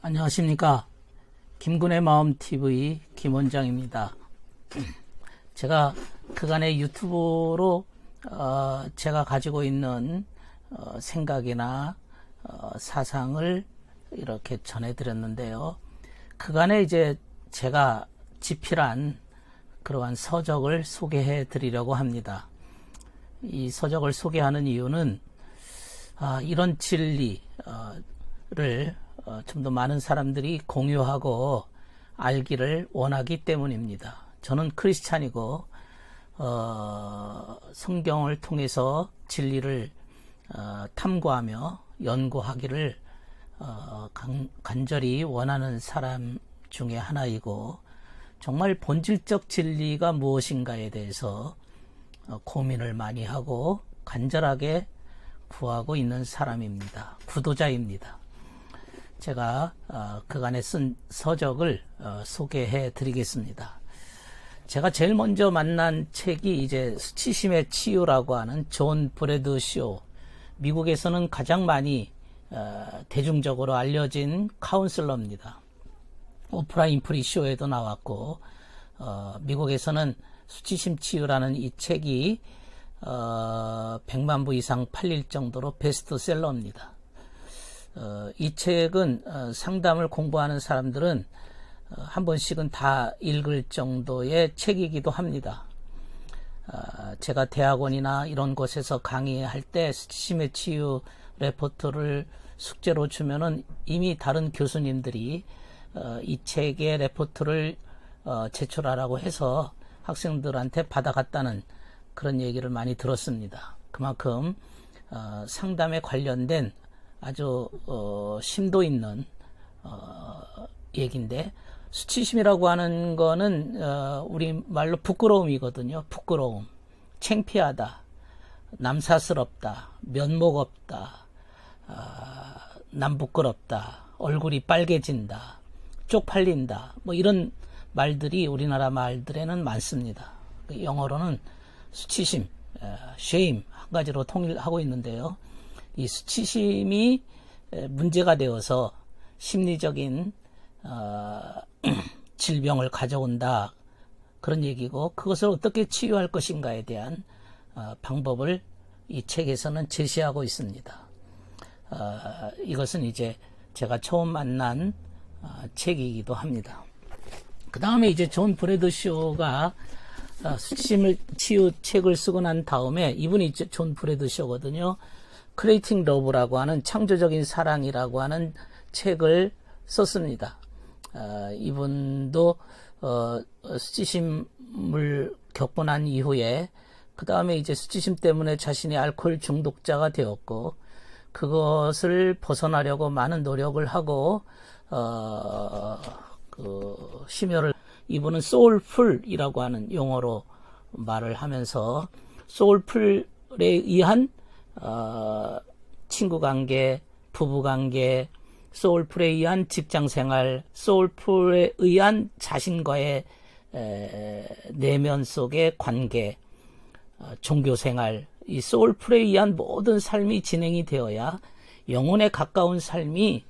안녕하십니까. 김군의 마음TV 김원장입니다. 제가 그간의 유튜브로 제가 가지고 있는 생각이나 사상을 이렇게 전해드렸는데요. 그간에 이제 제가 집필한 그러한 서적을 소개해 드리려고 합니다. 이 서적을 소개하는 이유는 이런 진리를 좀 더 많은 사람들이 공유하고 알기를 원하기 때문입니다. 저는 크리스찬이고 성경을 통해서 진리를 탐구하며 연구하기를 간절히 원하는 사람 중에 하나이고, 정말 본질적 진리가 무엇인가에 대해서 고민을 많이 하고 간절하게 구하고 있는 사람입니다. 구도자입니다. 제가 그간에 쓴 서적을 소개해 드리겠습니다. 제가 제일 먼저 만난 책이 이제 수치심의 치유라고 하는 존 브래드쇼, 미국에서는 가장 많이 대중적으로 알려진 카운슬러입니다. 오프라 인프리 쇼에도 나왔고, 미국에서는 수치심 치유라는 이 책이 100만 부 이상 팔릴 정도로 베스트셀러입니다. 이 책은 상담을 공부하는 사람들은 한 번씩은 다 읽을 정도의 책이기도 합니다. 제가 대학원이나 이런 곳에서 강의할 때 수치심의 치유 레포트를 숙제로 주면은 이미 다른 교수님들이 이 책의 레포트를 제출하라고 해서 학생들한테 받아갔다는 그런 얘기를 많이 들었습니다. 그만큼 상담에 관련된 아주 심도 있는 얘기인데, 수치심이라고 하는 거는 우리 말로 부끄러움이거든요. 부끄러움, 창피하다, 남사스럽다, 면목 없다, 남 부끄럽다, 얼굴이 빨개진다, 쪽팔린다, 뭐 이런 말들이 우리나라 말들에는 많습니다. 영어로는 수치심, shame 한 가지로 통일하고 있는데요. 이 수치심이 문제가 되어서 심리적인 질병을 가져온다, 그런 얘기고, 그것을 어떻게 치유할 것인가에 대한 방법을 이 책에서는 제시하고 있습니다. 이것은 이제 제가 처음 만난 책이기도 합니다. 그 다음에 이제 존 브래드쇼가 수치심을 치유 책을 쓰고 난 다음에, 이분이 존 브래드쇼거든요. 크리에이팅 러브라고 하는 창조적인 사랑이라고 하는 책을 썼습니다. 이분도 수치심을 겪고 난 이후에 그 다음에 이제 수치심 때문에 자신이 알코올 중독자가 되었고, 그것을 벗어나려고 많은 노력을 하고 심혈을, 이분은 소울풀이라고 하는 용어로 말을 하면서 소울풀에 의한 친구관계, 부부관계, 소울풀에 의한 직장생활, 소울풀에 의한 자신과의 내면 속의 관계, 종교생활, 이 소울풀에 의한 모든 삶이 진행이 되어야 영혼에 가까운 삶이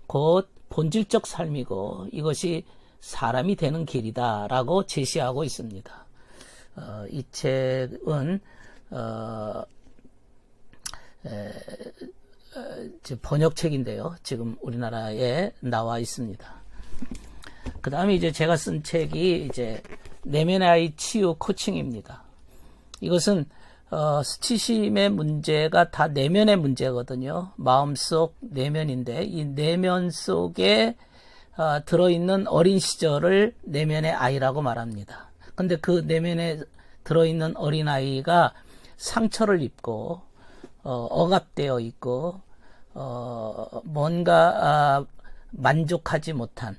곧 본질적 삶이고, 이것이 사람이 되는 길이다라고 제시하고 있습니다. 이 책은 번역책인데요. 지금 우리나라에 나와 있습니다. 그 다음에 이제 제가 쓴 책이 이제 내면의 아이 치유 코칭입니다. 이것은 수치심의 문제가 다 내면의 문제거든요. 마음속 내면인데, 이 내면 속에 들어있는 어린 시절을 내면의 아이라고 말합니다. 근데 그 내면에 들어있는 어린아이가 상처를 입고 억압되어 있고 뭔가 만족하지 못한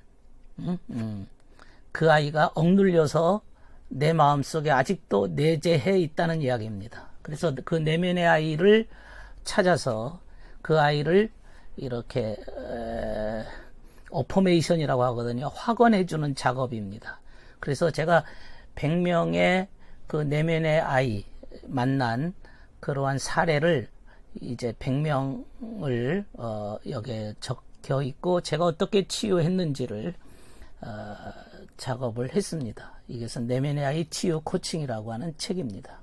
그 아이가 억눌려서 내 마음속에 아직도 내재해 있다는 이야기입니다. 그래서 그 내면의 아이를 찾아서 그 아이를 이렇게 어포메이션이라고 하거든요. 확언해주는 작업입니다. 그래서 제가 100명의 그 내면의 아이 만난 그러한 사례를 이제 100명을 여기에 적혀 있고 제가 어떻게 치유했는지를 작업을 했습니다. 이것은 내면의 아이 치유 코칭이라고 하는 책입니다.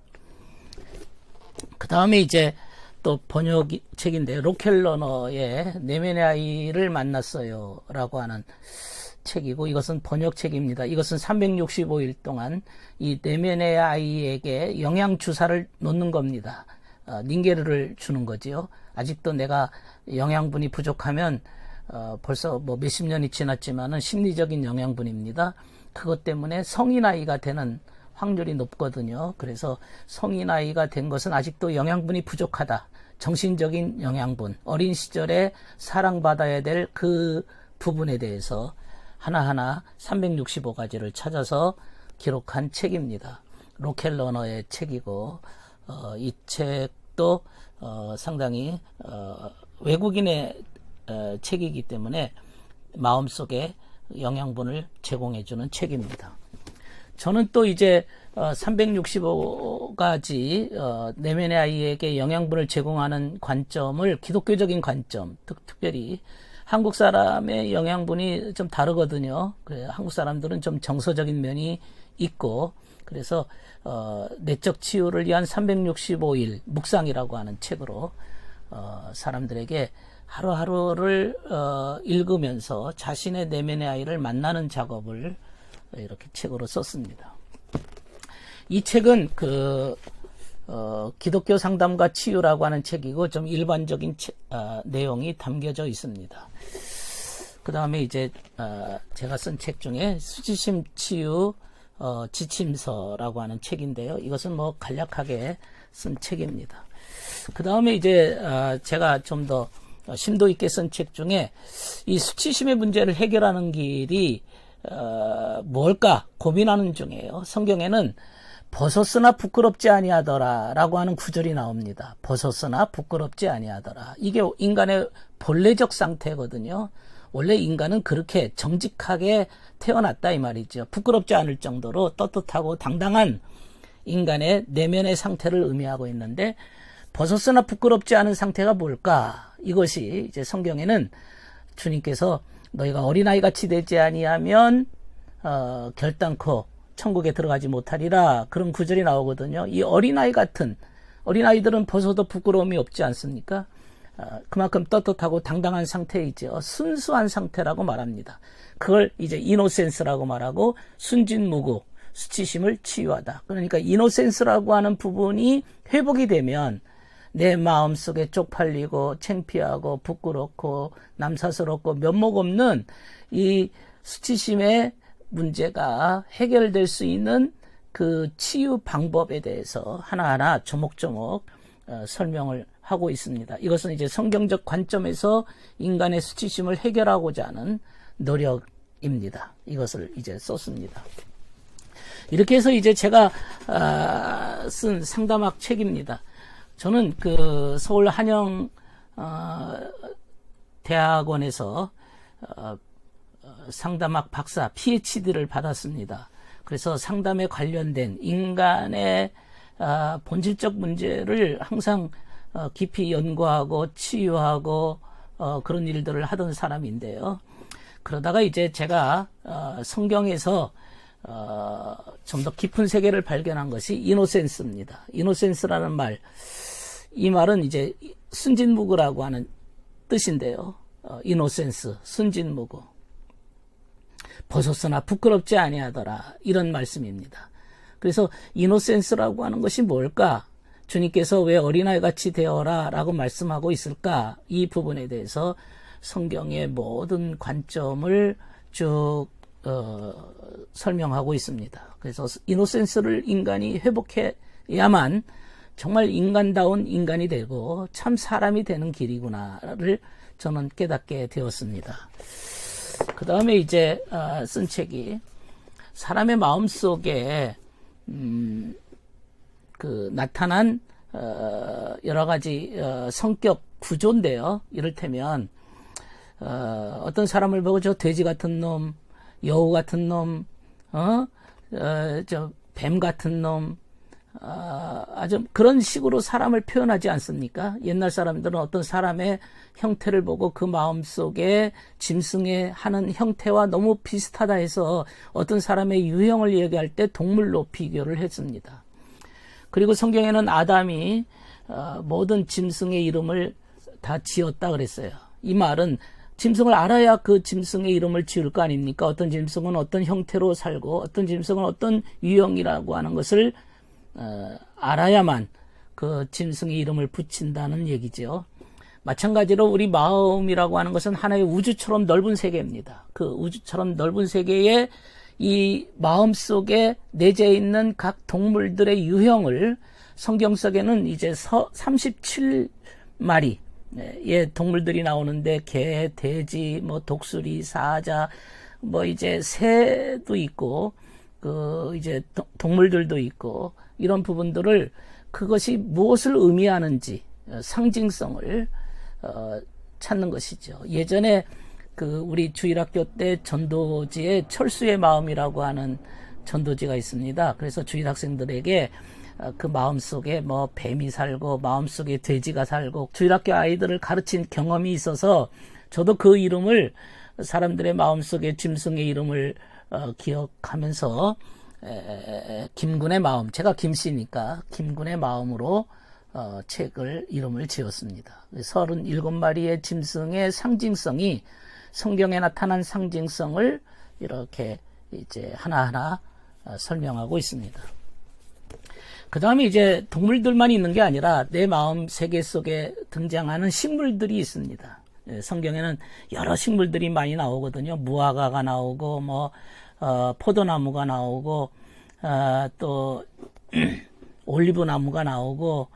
그 다음에 이제 또 번역책인데 로켈러너의 내면의 아이를 만났어요 라고 하는 책이고, 이것은 번역책입니다. 이것은 365일 동안 이 내면의 아이에게 영양주사를 놓는 겁니다. 닌게르를 주는 거지요. 아직도 내가 영양분이 부족하면 벌써 뭐 몇십 년이 지났지만은 심리적인 영양분입니다. 그것 때문에 성인 아이가 되는 확률이 높거든요. 그래서 성인 아이가 된 것은 아직도 영양분이 부족하다. 정신적인 영양분, 어린 시절에 사랑받아야 될 그 부분에 대해서 하나하나 365가지를 찾아서 기록한 책입니다. 로켈러너의 책이고, 이 책도 상당히 외국인의 책이기 때문에 마음속에 영양분을 제공해주는 책입니다. 저는 또 이제 365가지 내면의 아이에게 영양분을 제공하는 관점을 기독교적인 관점, 특별히 한국 사람의 영양분이 좀 다르거든요. 그래, 한국 사람들은 좀 정서적인 면이 있고, 그래서 내적 치유를 위한 365일 묵상이라고 하는 책으로 사람들에게 하루하루를 읽으면서 자신의 내면의 아이를 만나는 작업을 이렇게 책으로 썼습니다. 이 책은 기독교 상담과 치유라고 하는 책이고 좀 일반적인 내용이 담겨져 있습니다. 그 다음에 이제 제가 쓴 책 중에 수치심 치유 지침서라고 하는 책인데요. 이것은 뭐 간략하게 쓴 책입니다. 그 다음에 이제 제가 좀 더 심도 있게 쓴 책 중에 이 수치심의 문제를 해결하는 길이 뭘까 고민하는 중이에요. 성경에는 벗었으나 부끄럽지 아니하더라 라고 하는 구절이 나옵니다. 벗었으나 부끄럽지 아니하더라. 이게 인간의 본래적 상태거든요. 원래 인간은 그렇게 정직하게 태어났다 이 말이죠. 부끄럽지 않을 정도로 떳떳하고 당당한 인간의 내면의 상태를 의미하고 있는데, 벗었으나 부끄럽지 않은 상태가 뭘까? 이것이 이제 성경에는 주님께서 너희가 어린아이 같이 되지 아니하면 결단코 천국에 들어가지 못하리라, 그런 구절이 나오거든요. 이 어린아이 같은, 어린아이들은 벗어도 부끄러움이 없지 않습니까? 그만큼 떳떳하고 당당한 상태이죠. 순수한 상태라고 말합니다. 그걸 이제 이노센스라고 말하고, 순진무구, 수치심을 치유하다. 그러니까 이노센스라고 하는 부분이 회복이 되면 내 마음속에 쪽팔리고 창피하고 부끄럽고 남사스럽고 면목 없는 이 수치심의 문제가 해결될 수 있는 그 치유 방법에 대해서 하나하나 조목조목 설명을 하고 있습니다. 이것은 이제 성경적 관점에서 인간의 수치심을 해결하고자 하는 노력입니다. 이것을 이제 썼습니다. 이렇게 해서 이제 제가 쓴 상담학 책입니다. 저는 그 서울 한영 대학원에서 상담학 박사 PhD를 받았습니다. 그래서 상담에 관련된 인간의 본질적 문제를 항상 깊이 연구하고 치유하고 그런 일들을 하던 사람인데요. 그러다가 이제 제가 성경에서 좀 더 깊은 세계를 발견한 것이 이노센스입니다. 이노센스라는 말, 이 말은 이제 순진무구라고 하는 뜻인데요. 이노센스, 순진무구. 벗었으나 부끄럽지 아니하더라, 이런 말씀입니다. 그래서 이노센스라고 하는 것이 뭘까? 주님께서 왜 어린아이같이 되어라 라고 말씀하고 있을까? 이 부분에 대해서 성경의 모든 관점을 쭉 설명하고 있습니다. 그래서 이노센스를 인간이 회복해야만 정말 인간다운 인간이 되고 참 사람이 되는 길이구나를 저는 깨닫게 되었습니다. 그 다음에 이제 쓴 책이 사람의 마음속에 나타난 여러 가지 성격 구조인데요. 이를테면 어떤 사람을 보고 저 돼지 같은 놈, 여우 같은 놈, 저 뱀 같은 놈, 아주 그런 식으로 사람을 표현하지 않습니까? 옛날 사람들은 어떤 사람의 형태를 보고 그 마음속에 짐승의 하는 형태와 너무 비슷하다 해서 어떤 사람의 유형을 얘기할 때 동물로 비교를 했습니다. 그리고 성경에는 아담이 모든 짐승의 이름을 다 지었다 그랬어요. 이 말은 짐승을 알아야 그 짐승의 이름을 지을 거 아닙니까? 어떤 짐승은 어떤 형태로 살고 어떤 짐승은 어떤 유형이라고 하는 것을 알아야만 그 짐승의 이름을 붙인다는 얘기죠. 마찬가지로 우리 마음이라고 하는 것은 하나의 우주처럼 넓은 세계입니다. 그 우주처럼 넓은 세계에 이 마음 속에 내재 있는 각 동물들의 유형을 성경 속에는 이제 37마리 예, 동물들이 나오는데 개, 돼지, 뭐 독수리, 사자, 뭐 이제 새도 있고 그 이제 동물들도 있고 이런 부분들을 그것이 무엇을 의미하는지 상징성을 찾는 것이죠. 예전에 그 우리 주일학교 때 전도지에 철수의 마음이라고 하는 전도지가 있습니다. 그래서 주일학생들에게 그 마음속에 뭐 뱀이 살고 마음속에 돼지가 살고 주일학교 아이들을 가르친 경험이 있어서 저도 그 이름을 사람들의 마음속에 짐승의 이름을 기억하면서 김군의 마음, 제가 김씨니까 김군의 마음으로 책을 이름을 지었습니다. 37마리의 짐승의 상징성이 성경에 나타난 상징성을 이렇게 이제 하나하나 설명하고 있습니다. 그 다음에 이제 동물들만 있는 게 아니라 내 마음 세계 속에 등장하는 식물들이 있습니다. 성경에는 여러 식물들이 많이 나오거든요. 무화과가 나오고, 포도나무가 나오고, 또, 올리브나무가 나오고,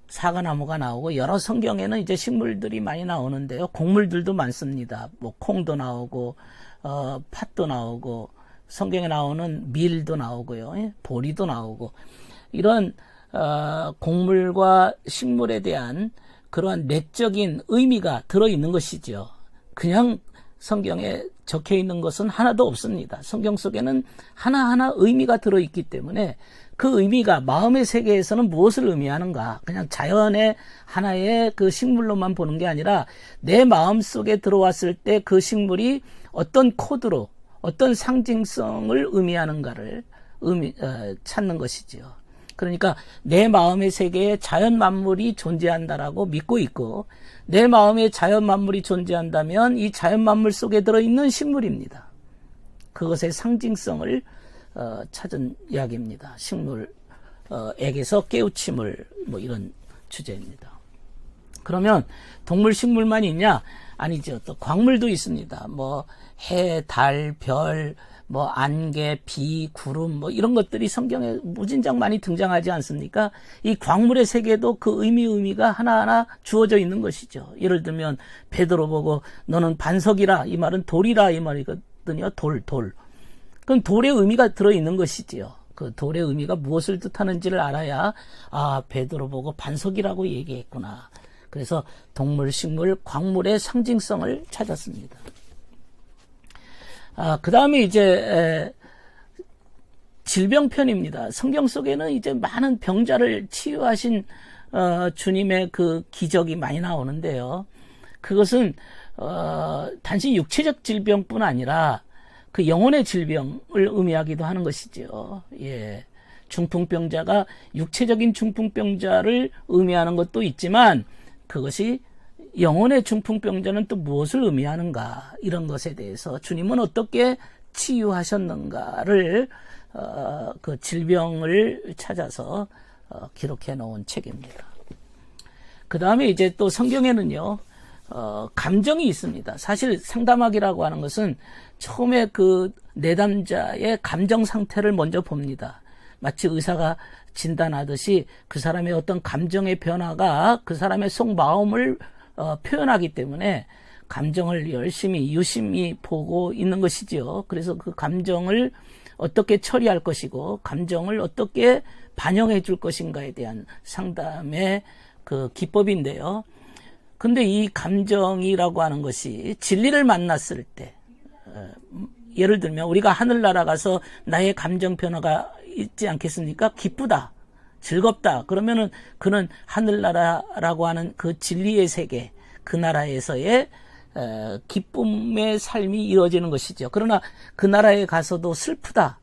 사과나무가 나오고, 여러 성경에는 이제 식물들이 많이 나오는데요. 곡물들도 많습니다. 뭐, 콩도 나오고, 팥도 나오고, 성경에 나오는 밀도 나오고요. 보리도 나오고, 이런 곡물과 식물에 대한 그러한 내적인 의미가 들어있는 것이죠. 그냥 성경에 적혀 있는 것은 하나도 없습니다. 성경 속에는 하나하나 의미가 들어있기 때문에 그 의미가 마음의 세계에서는 무엇을 의미하는가, 그냥 자연의 하나의 그 식물로만 보는 게 아니라 내 마음 속에 들어왔을 때 그 식물이 어떤 코드로 어떤 상징성을 의미하는가를 찾는 것이죠. 그러니까 내 마음의 세계에 자연 만물이 존재한다라고 믿고 있고 내 마음에 자연 만물이 존재한다면 이 자연 만물 속에 들어있는 식물입니다. 그것의 상징성을 찾은 이야기입니다. 식물에게서 깨우침을 뭐 이런 주제입니다. 그러면 동물 식물만 있냐? 아니죠. 또 광물도 있습니다. 뭐 해, 달, 별, 뭐 안개, 비, 구름 뭐 이런 것들이 성경에 무진장 많이 등장하지 않습니까? 이 광물의 세계도 그 의미가 하나하나 주어져 있는 것이죠. 예를 들면 베드로 보고 너는 반석이라, 이 말은 돌이라 이 말이거든요. 돌. 그럼 돌의 의미가 들어있는 것이지요. 그 돌의 의미가 무엇을 뜻하는지를 알아야 베드로 보고 반석이라고 얘기했구나. 그래서 동물, 식물, 광물의 상징성을 찾았습니다. 그 다음에 이제 질병편입니다. 성경 속에는 이제 많은 병자를 치유하신 주님의 그 기적이 많이 나오는데요. 그것은 단지 육체적 질병뿐 아니라 그 영혼의 질병을 의미하기도 하는 것이죠. 예. 중풍병자가 육체적인 중풍병자를 의미하는 것도 있지만 그것이 영혼의 중풍병자는 또 무엇을 의미하는가, 이런 것에 대해서 주님은 어떻게 치유하셨는가를 그 질병을 찾아서 기록해 놓은 책입니다. 그 다음에 이제 또 성경에는요 감정이 있습니다. 사실 상담학이라고 하는 것은 처음에 그 내담자의 감정 상태를 먼저 봅니다. 마치 의사가 진단하듯이 그 사람의 어떤 감정의 변화가 그 사람의 속마음을 표현하기 때문에 감정을 열심히 유심히 보고 있는 것이죠. 그래서 그 감정을 어떻게 처리할 것이고 감정을 어떻게 반영해 줄 것인가에 대한 상담의 그 기법인데요. 근데 이 감정이라고 하는 것이 진리를 만났을 때, 예를 들면 우리가 하늘나라 가서 나의 감정 변화가 있지 않겠습니까? 기쁘다. 즐겁다. 그러면은 그는 하늘나라라고 하는 그 진리의 세계, 그 나라에서의 기쁨의 삶이 이루어지는 것이죠. 그러나 그 나라에 가서도 슬프다.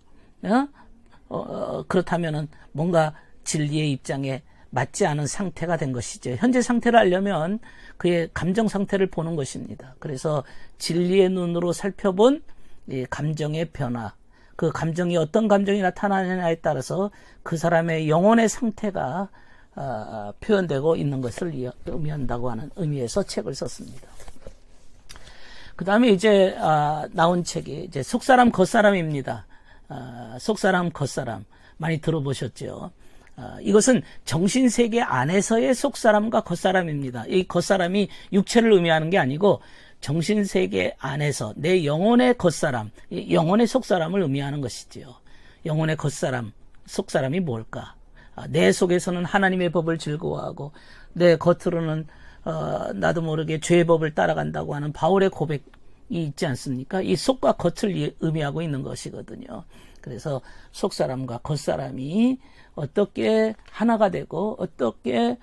그렇다면은 뭔가 진리의 입장에 맞지 않은 상태가 된 것이죠. 현재 상태를 알려면 그의 감정 상태를 보는 것입니다. 그래서 진리의 눈으로 살펴본 이 감정의 변화, 그 감정이 어떤 감정이 나타나느냐에 따라서 그 사람의 영혼의 상태가 표현되고 있는 것을 의미한다고 하는 의미에서 책을 썼습니다. 그 다음에 이제 나온 책이 이제 속사람 겉사람입니다. 속사람 겉사람 많이 들어보셨죠? 이것은 정신세계 안에서의 속사람과 겉사람입니다. 이 겉사람이 육체를 의미하는 게 아니고 정신세계 안에서 내 영혼의 겉사람, 영혼의 속사람을 의미하는 것이지요. 영혼의 겉사람, 속사람이 뭘까? 내 속에서는 하나님의 법을 즐거워하고 내 겉으로는 나도 모르게 죄의 법을 따라간다고 하는 바울의 고백이 있지 않습니까? 이 속과 겉을 의미하고 있는 것이거든요. 그래서 속사람과 겉사람이 어떻게 하나가 되고 어떻게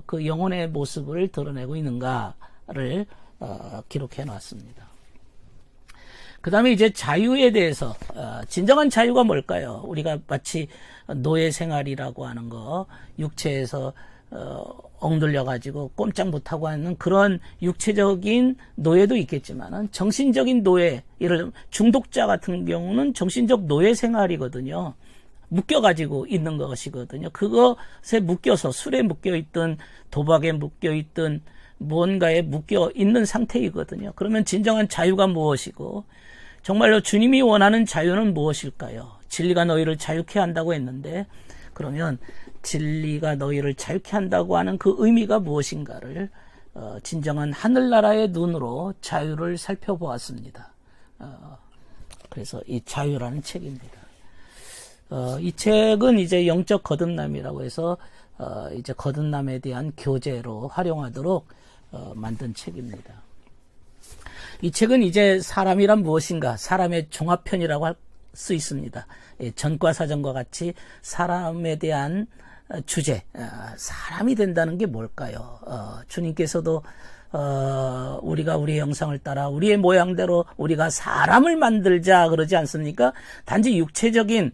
그 영혼의 모습을 드러내고 있는가를 기록해 놨습니다. 그 다음에 이제 자유에 대해서 진정한 자유가 뭘까요? 우리가 마치 노예 생활이라고 하는 거, 육체에서 엉들려 가지고 꼼짝 못하고 하는 그런 육체적인 노예도 있겠지만은 정신적인 노예, 예를 들면 중독자 같은 경우는 정신적 노예 생활이거든요. 묶여가지고 있는 것이거든요. 그것에 묶여서 술에 묶여있든 도박에 묶여있든 뭔가에 묶여있는 상태이거든요. 그러면 진정한 자유가 무엇이고 정말로 주님이 원하는 자유는 무엇일까요? 진리가 너희를 자유케 한다고 했는데 그러면 진리가 너희를 자유케 한다고 하는 그 의미가 무엇인가를 진정한 하늘나라의 눈으로 자유를 살펴보았습니다. 그래서 이 자유라는 책입니다. 이 책은 이제 영적 거듭남이라고 해서 이제 거듭남에 대한 교재로 활용하도록 만든 책입니다. 이 책은 이제 사람이란 무엇인가, 사람의 종합편이라고 할 수 있습니다. 전과 사전과 같이 사람에 대한 주제, 사람이 된다는 게 뭘까요? 주님께서도 우리가 우리의 형상을 따라 우리의 모양대로 우리가 사람을 만들자 그러지 않습니까? 단지 육체적인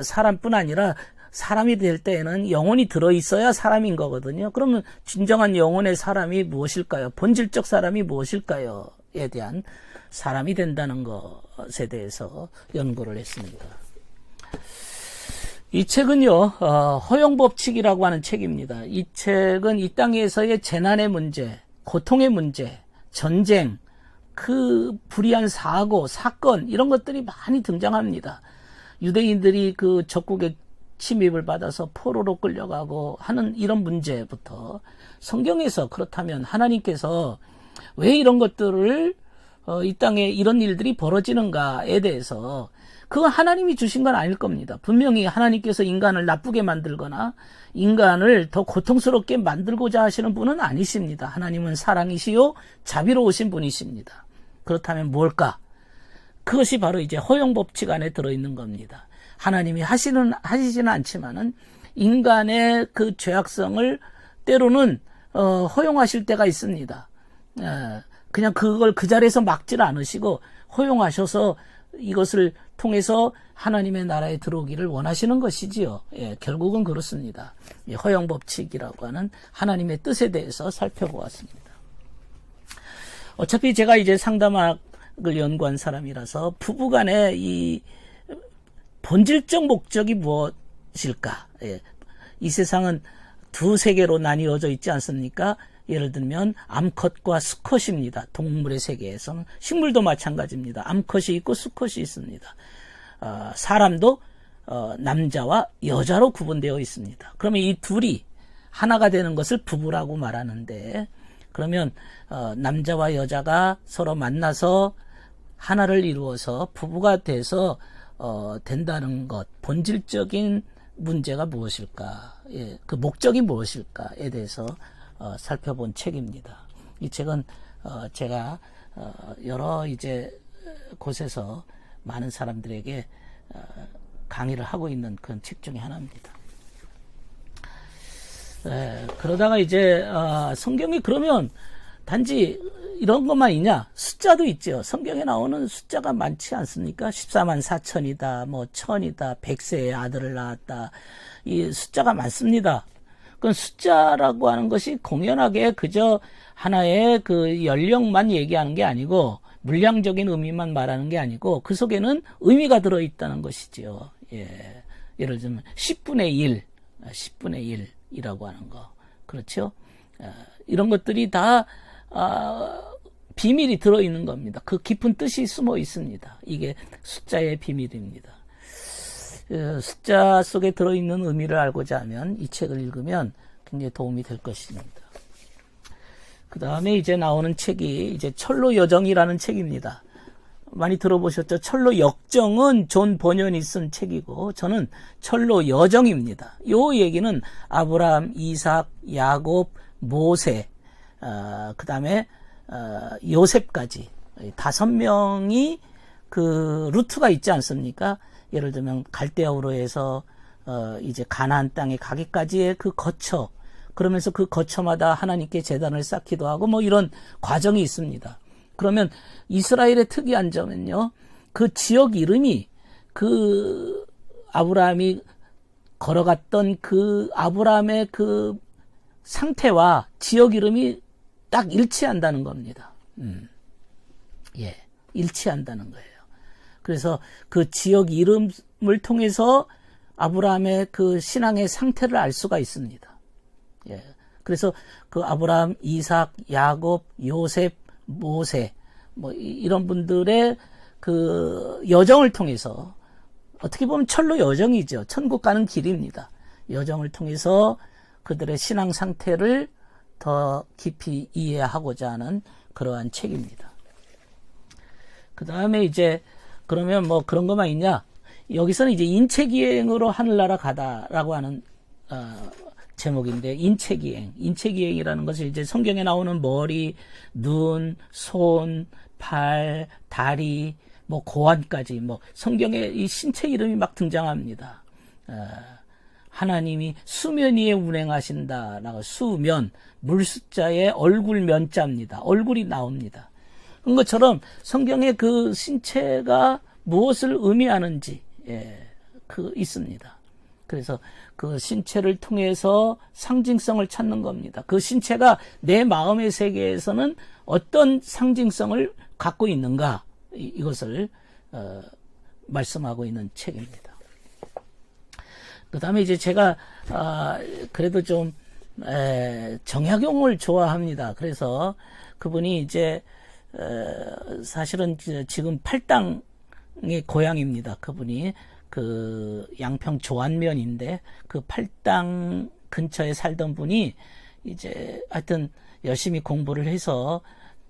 사람뿐 아니라 사람이 될 때에는 영혼이 들어있어야 사람인 거거든요. 그러면 진정한 영혼의 사람이 무엇일까요? 본질적 사람이 무엇일까요? 에 대한 사람이 된다는 것에 대해서 연구를 했습니다. 이 책은요, 허용법칙이라고 하는 책입니다. 이 책은 이 땅에서의 재난의 문제, 고통의 문제, 전쟁, 그 불의한 사고, 사건, 이런 것들이 많이 등장합니다. 유대인들이 그 적국의 침입을 받아서 포로로 끌려가고 하는 이런 문제부터 성경에서 그렇다면 하나님께서 왜 이런 것들을 이 땅에 이런 일들이 벌어지는가에 대해서 그건 하나님이 주신 건 아닐 겁니다. 분명히 하나님께서 인간을 나쁘게 만들거나 인간을 더 고통스럽게 만들고자 하시는 분은 아니십니다. 하나님은 사랑이시요 자비로우신 분이십니다. 그렇다면 뭘까? 그것이 바로 이제 허용법칙 안에 들어있는 겁니다. 하나님이 하시지는 않지만은 인간의 그 죄악성을 때로는 허용하실 때가 있습니다. 그냥 그걸 그 자리에서 막지를 않으시고 허용하셔서 이것을 통해서 하나님의 나라에 들어오기를 원하시는 것이지요. 결국은 그렇습니다. 허용법칙이라고 하는 하나님의 뜻에 대해서 살펴보았습니다. 어차피 제가 이제 상담학을 연구한 사람이라서 부부간의 이 본질적 목적이 무엇일까? 이 세상은 두 세계로 나뉘어져 있지 않습니까? 예를 들면 암컷과 수컷입니다. 동물의 세계에서는 식물도 마찬가지입니다. 암컷이 있고 수컷이 있습니다. 사람도 남자와 여자로 구분되어 있습니다. 그러면 이 둘이 하나가 되는 것을 부부라고 말하는데 그러면 남자와 여자가 서로 만나서 하나를 이루어서 부부가 돼서 된다는 것, 본질적인 문제가 무엇일까? 그 목적이 무엇일까에 대해서 살펴본 책입니다. 이 책은 제가 여러 이제 곳에서 많은 사람들에게 강의를 하고 있는 그런 책 중에 하나입니다. 그러다가 이제 성경이 그러면 단지 이런 것만 있냐? 숫자도 있죠. 성경에 나오는 숫자가 많지 않습니까? 14만 4천이다, 뭐 1000이다, 100세의 아들을 낳았다. 이 숫자가 많습니다. 그건 숫자라고 하는 것이 공연하게 그저 하나의 그 연령만 얘기하는 게 아니고 물량적인 의미만 말하는 게 아니고 그 속에는 의미가 들어있다는 것이죠. 예. 예를 들면 10분의 1, 10분의 1이라고 하는 거. 그렇죠? 이런 것들이 다 비밀이 들어있는 겁니다. 그 깊은 뜻이 숨어 있습니다. 이게 숫자의 비밀입니다. 숫자 속에 들어있는 의미를 알고자 하면 이 책을 읽으면 굉장히 도움이 될 것입니다. 그 다음에 이제 나오는 책이 이제 철로 여정이라는 책입니다. 많이 들어보셨죠? 철로 역정은 존 버년이 쓴 책이고 저는 철로 여정입니다. 요 얘기는 아브라함, 이삭, 야곱, 모세, 그 다음에 요셉까지 5명이 그 루트가 있지 않습니까? 예를 들면 갈대아우르에서 이제 가나안 땅에 가기까지의 그 거처, 그러면서 그 거처마다 하나님께 제단을 쌓기도 하고 뭐 이런 과정이 있습니다. 그러면 이스라엘의 특이한 점은요, 그 지역 이름이 그 아브라함이 걸어갔던 그 아브라함의 그 상태와 지역 이름이 딱 일치한다는 겁니다. 예, 일치한다는 거예요. 그래서 그 지역 이름을 통해서 아브라함의 그 신앙의 상태를 알 수가 있습니다. 예. 그래서 그 아브라함, 이삭, 야곱, 요셉, 모세, 뭐 이런 분들의 그 여정을 통해서 어떻게 보면 철로 여정이죠. 천국 가는 길입니다. 여정을 통해서 그들의 신앙 상태를 더 깊이 이해하고자 하는 그러한 책입니다. 그 다음에 이제 그러면 뭐 그런 것만 있냐? 여기서는 이제 인체기행으로 하늘나라 가다라고 하는 제목인데 인체기행이라는 것은 이제 성경에 나오는 머리, 눈, 손, 발, 다리, 뭐 고환까지 뭐 성경에 이 신체 이름이 막 등장합니다. 하나님이 수면 위에 운행하신다라고 수면 물숫자의 얼굴 면자입니다. 얼굴이 나옵니다. 그런 것처럼 성경의 그 신체가 무엇을 의미하는지 있습니다. 그래서 그 신체를 통해서 상징성을 찾는 겁니다. 그 신체가 내 마음의 세계에서는 어떤 상징성을 갖고 있는가, 이것을 말씀하고 있는 책입니다. 그 다음에 이제 제가 그래도 좀 정약용을 좋아합니다. 그래서 그분이 이제 사실은 지금 팔당의 고향입니다. 그분이 그 양평 조안면인데 그 팔당 근처에 살던 분이 이제 하여튼 열심히 공부를 해서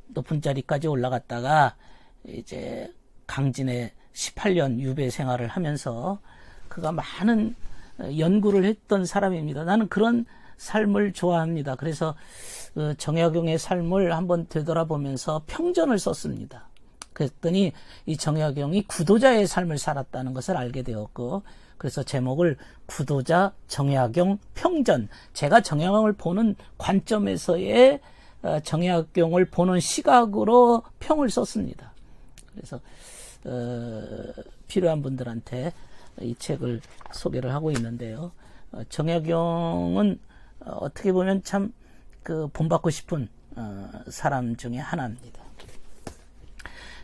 높은 자리까지 올라갔다가 이제 강진에 18년 유배 생활을 하면서 그가 많은 연구를 했던 사람입니다. 나는 그런 삶을 좋아합니다. 그래서 정약용의 삶을 한번 되돌아보면서 평전을 썼습니다. 그랬더니 이 정약용이 구도자의 삶을 살았다는 것을 알게 되었고, 그래서 제목을 구도자 정약용 평전, 제가 정약용을 보는 관점에서의 정약용을 보는 시각으로 평을 썼습니다. 그래서 필요한 분들한테 이 책을 소개를 하고 있는데요. 정약용은 어떻게 보면 참 그 본받고 싶은 사람 중에 하나입니다.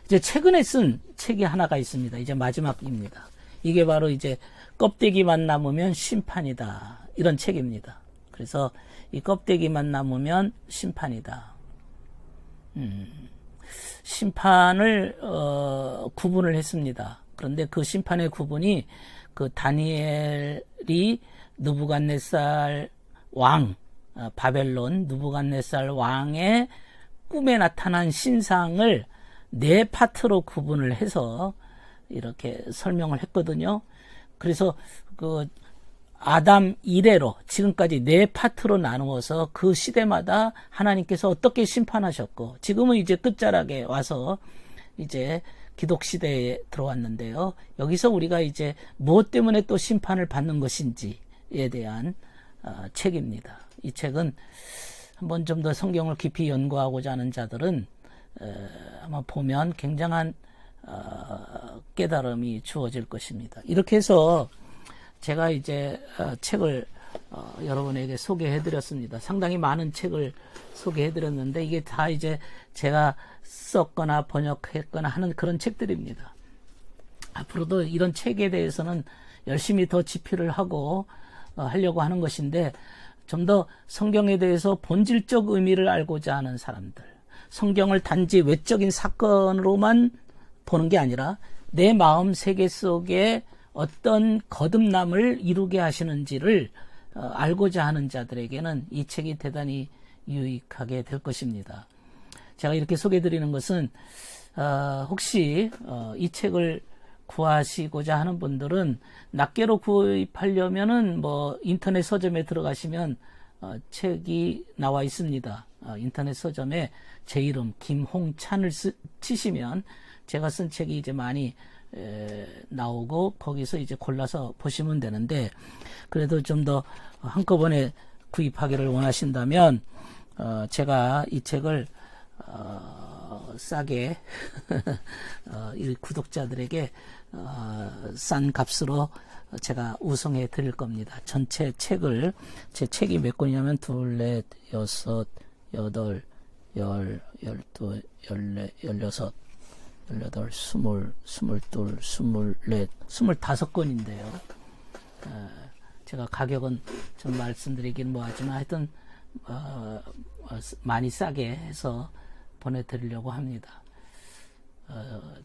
이제 최근에 쓴 책이 하나가 있습니다. 이제 마지막입니다. 이게 바로 이제 껍데기만 남으면 심판이다, 이런 책입니다. 그래서 이 껍데기만 남으면 심판이다. 심판을 구분을 했습니다. 그런데 그 심판의 구분이 그 다니엘이 느부갓네살 왕, 바벨론 느부갓네살 왕의 꿈에 나타난 신상을 4파트로 구분을 해서 이렇게 설명을 했거든요. 그래서 그 아담 이래로 지금까지 4파트로 나누어서 그 시대마다 하나님께서 어떻게 심판하셨고, 지금은 이제 끝자락에 와서 이제 기독 시대에 들어왔는데요. 여기서 우리가 이제 무엇 때문에 또 심판을 받는 것인지에 대한 책입니다. 이 책은 한번 좀 더 성경을 깊이 연구하고자 하는 자들은 아마 보면 굉장한 깨달음이 주어질 것입니다. 이렇게 해서 제가 이제 책을 여러분에게 소개해드렸습니다. 상당히 많은 책을 소개해드렸는데 이게 다 이제 제가 썼거나 번역했거나 하는 그런 책들입니다. 앞으로도 이런 책에 대해서는 열심히 더 집필을 하고 하려고 하는 것인데 좀 더 성경에 대해서 본질적 의미를 알고자 하는 사람들, 성경을 단지 외적인 사건으로만 보는 게 아니라 내 마음 세계 속에 어떤 거듭남을 이루게 하시는지를 알고자 하는 자들에게는 이 책이 대단히 유익하게 될 것입니다. 제가 이렇게 소개해드리는 것은 혹시 이 책을 구하시고자 하는 분들은 낱개로 구입하려면은 뭐 인터넷 서점에 들어가시면 책이 나와 있습니다. 인터넷 서점에 제 이름 김홍찬을 치시면 제가 쓴 책이 이제 많이 나오고 거기서 이제 골라서 보시면 되는데 그래도 좀 더 한꺼번에 구입하기를 원하신다면 제가 이 책을 싸게 이 구독자들에게 싼 값으로 제가 우송해 드릴 겁니다. 전체 책을 제 책이 몇 권이냐면 2, 4, 6, 8, 10, 12, 14, 16 18, 20, 22, 24, 25권인데요. 제가 가격은 좀 말씀드리긴 뭐하지만 하여튼 많이 싸게 해서 보내드리려고 합니다.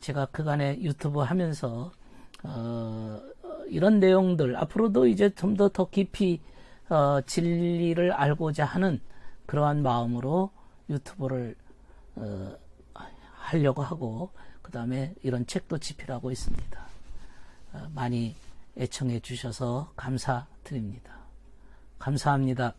제가 그간에 유튜브 하면서 이런 내용들 앞으로도 이제 좀 더 깊이 진리를 알고자 하는 그러한 마음으로 유튜브를 하려고 하고 그 다음에 이런 책도 집필하고 있습니다. 많이 애청해 주셔서 감사드립니다. 감사합니다.